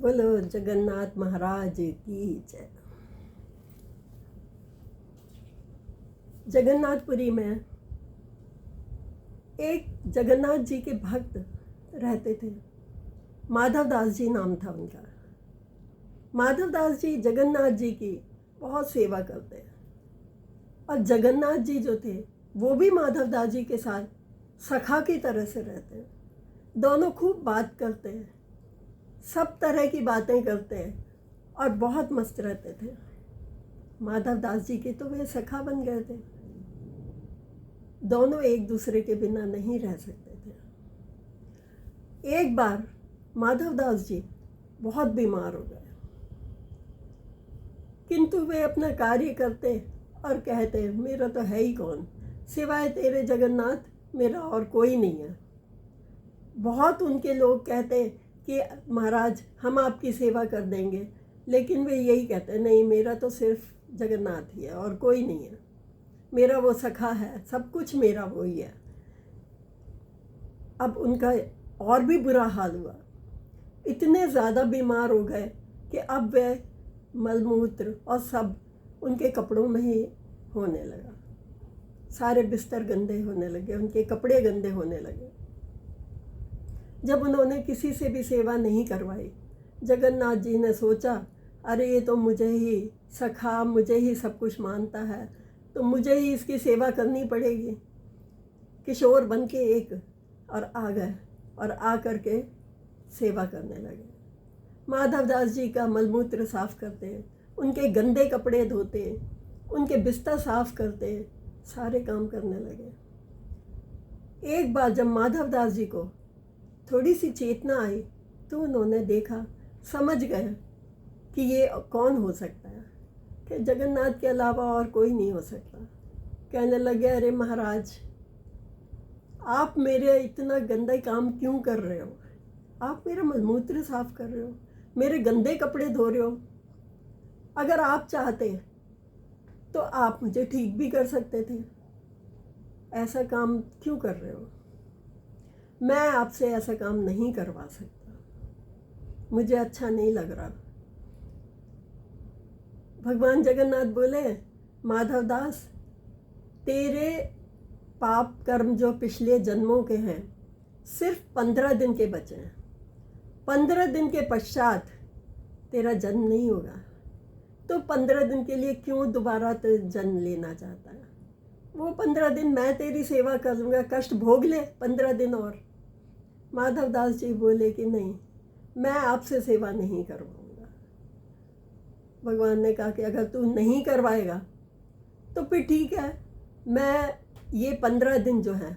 बोलो जगन्नाथ महाराज की जय। जगन्नाथपुरी में एक जगन्नाथ जी के भक्त रहते थे। माधव दास जी नाम था उनका। माधव दास जी जगन्नाथ जी की बहुत सेवा करते हैं और जगन्नाथ जी जो थे वो भी माधव दास जी के साथ सखा की तरह से रहते हैं। दोनों खूब बात करते हैं, सब तरह की बातें करते हैं और बहुत मस्त रहते थे। माधव दास जी के तो वे सखा बन गए थे। दोनों एक दूसरे के बिना नहीं रह सकते थे। एक बार माधव दास जी बहुत बीमार हो गए, किंतु वे अपना कार्य करते और कहते मेरा तो है ही कौन, सिवाय तेरे जगन्नाथ मेरा और कोई नहीं है। बहुत उनके लोग कहते कि महाराज हम आपकी सेवा कर देंगे, लेकिन वे यही कहते नहीं, मेरा तो सिर्फ जगन्नाथ ही है और कोई नहीं है। मेरा वो सखा है, सब कुछ मेरा वो ही है। अब उनका और भी बुरा हाल हुआ, इतने ज़्यादा बीमार हो गए कि अब वे मलमूत्र और सब उनके कपड़ों में ही होने लगा। सारे बिस्तर गंदे होने लगे, उनके कपड़े गंदे होने लगे। जब उन्होंने किसी से भी सेवा नहीं करवाई, जगन्नाथ जी ने सोचा अरे ये तो मुझे ही सखा, मुझे ही सब कुछ मानता है, तो मुझे ही इसकी सेवा करनी पड़ेगी। किशोर बन के एक और आ गए और आ करके सेवा करने लगे। माधव दास जी का मलमूत्र साफ करते, उनके गंदे कपड़े धोते, उनके बिस्तर साफ करते, सारे काम करने लगे। एक बार जब माधव दास जी को थोड़ी सी चेतना आई तो उन्होंने देखा, समझ गए कि ये कौन हो सकता है, कि जगन्नाथ के अलावा और कोई नहीं हो सकता। कहने लगे अरे महाराज, आप मेरे इतना गंदा काम क्यों कर रहे हो? आप मेरा मलमूत्र साफ कर रहे हो, मेरे गंदे कपड़े धो रहे हो। अगर आप चाहते तो आप मुझे ठीक भी कर सकते थे, ऐसा काम क्यों कर रहे हो? मैं आपसे ऐसा काम नहीं करवा सकता, मुझे अच्छा नहीं लग रहा। भगवान जगन्नाथ बोले माधव दास, तेरे पाप कर्म जो पिछले जन्मों के हैं सिर्फ 15 दिन के बचे हैं। 15 दिन के पश्चात तेरा जन्म नहीं होगा, तो 15 दिन के लिए क्यों दोबारा तो जन्म लेना चाहता है? वो 15 दिन मैं तेरी सेवा कर लूँगा, कष्ट भोग ले 15 दिन और। माधव दास जी बोले कि नहीं, मैं आपसे सेवा नहीं करवाऊँगा। भगवान ने कहा कि अगर तू नहीं करवाएगा तो फिर ठीक है, मैं ये 15 दिन जो है,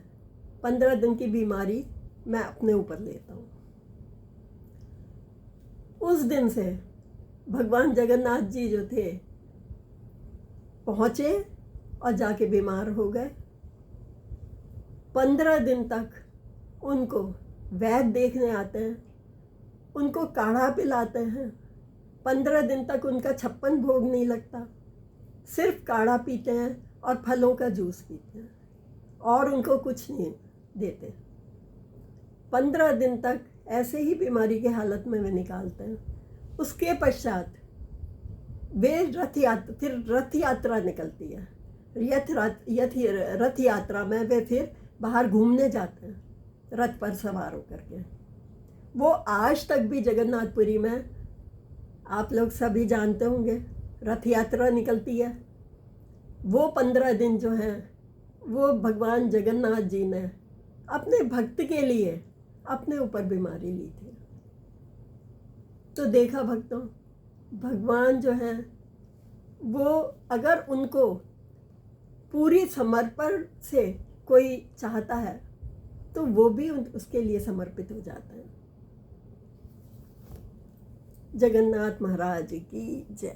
15 दिन की बीमारी मैं अपने ऊपर लेता हूँ। उस दिन से भगवान जगन्नाथ जी जो थे पहुँचे और जाके बीमार हो गए। 15 दिन तक उनको वैद्य देखने आते हैं, उनको काढ़ा पिलाते हैं। 15 दिन तक उनका 56 भोग नहीं लगता, सिर्फ काढ़ा पीते हैं और फलों का जूस पीते हैं और उनको कुछ नहीं देते। 15 दिन तक ऐसे ही बीमारी की हालत में वे निकालते हैं। उसके पश्चात वे रथ यात्रा निकलती है। रथ यात्रा में वे फिर बाहर घूमने जाते हैं रथ पर सवार होकर के। वो आज तक भी जगन्नाथपुरी में आप लोग सभी जानते होंगे, रथ यात्रा निकलती है। वो 15 दिन जो हैं वो भगवान जगन्नाथ जी ने अपने भक्त के लिए अपने ऊपर बीमारी ली थी। तो देखा भक्तों, भगवान जो हैं वो अगर उनको पूरी समर्पण से कोई चाहता है तो वो भी उसके लिए समर्पित हो जाता है। जगन्नाथ महाराज की जय।